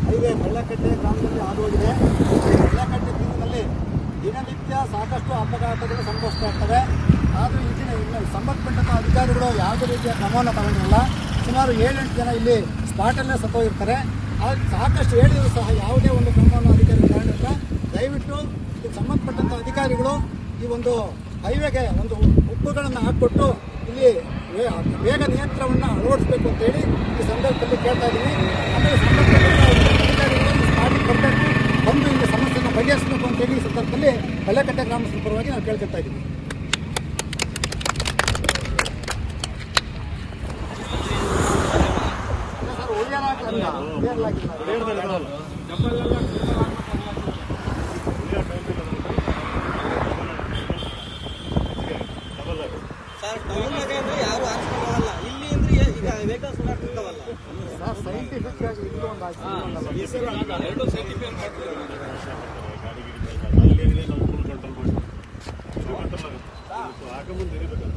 Highway ಬಳ್ಳಕಟ್ಟೆ ಗ್ರಾಮದಲ್ಲಿ ಹಾದು ಹೋಗಿದೆ. ಬಳ್ಳಕಟ್ಟೆ ತೀರಿನಲ್ಲಿ ದಿನನಿತ್ಯ ಸಾಕಷ್ಟು ಅಪಘಾತಗಳು ಸಂಭವಿಸ್ತಾ ಇರ್ತವೆ. ಆದರೂ ಇನ್ನು ಸಂಬಂಧಪಟ್ಟಂಥ ಅಧಿಕಾರಿಗಳು ಯಾವುದೇ ರೀತಿಯ ಕ್ರಮವನ್ನು ತಗೊಂಡಿರಲ್ಲ. ಸುಮಾರು 7-8 ಜನ ಇಲ್ಲಿ ಸ್ಪಾಟಲ್ಲೇ ಸತ್ತೋಗಿರ್ತಾರೆ. ಸಾಕಷ್ಟು ಹೇಳಿದರೂ ಸಹ ಯಾವುದೇ ಒಂದು ಕ್ರಮವನ್ನು ಅಧಿಕಾರಿಗಳು ತಗೊಂಡಿಲ್ಲ. ದಯವಿಟ್ಟು ಇದಕ್ಕೆ ಸಂಬಂಧಪಟ್ಟಂಥ ಅಧಿಕಾರಿಗಳು ಈ ಒಂದು ಹೈವೇಗೆ ಒಂದು ಉಪ್ಪುಗಳನ್ನು ಹಾಕಿಕೊಟ್ಟು ಇಲ್ಲಿ ವೇಗ ನಿಯಂತ್ರಣವನ್ನು ಅಳವಡಿಸಬೇಕು ಅಂತೇಳಿ ಈ ಸಂದರ್ಭದಲ್ಲಿ ಕೇಳ್ತಾ ಇದ್ದೀನಿ. ಆಮೇಲೆ ಸಂಬಂಧಪಟ್ಟಂಥ ಅಧಿಕಾರಿಗಳು ಸ್ಪಾಟಿಗೆ ಬರಬೇಕು, ಬಂದು ಇಲ್ಲಿ ಸಮಸ್ಯೆಯನ್ನು ಬಗೆಹರಿಸಬೇಕು ಅಂತೇಳಿ ಈ ಸಂದರ್ಭದಲ್ಲಿ ಬಳ್ಳಕಟ್ಟೆ ಗ್ರಾಮಸ್ಥರ ಪರವಾಗಿ ನಾವು ಕೇಳ್ಕೊಳ್ತಾ ಇದ್ದೀವಿ. ಸರ್ ಟೌನ್ನಾಗ ಅಂದ್ರೆ ಯಾರು ಹಾಕ್ಸ್ಕೊಳ್ಳಲ್ಲ, ಇಲ್ಲಿ ಅಂದ್ರೆ ಈಗ ವೆಹಿಕಲ್ಸ್ ಓಡಾಡ್ತಿರ್ತಾವಲ್ಲ ಸರ್. ಸೈಂಟಿಫಿಕ್ ಆಗಿ ಇದು ಒಂದು ಎರಡು ಸೈಂಟಿಫಿಕ್ ಮಾಡ್ತಾರೆ. ಹಾಕ ಮುಂದೆ ಇರಬೇಕಂತ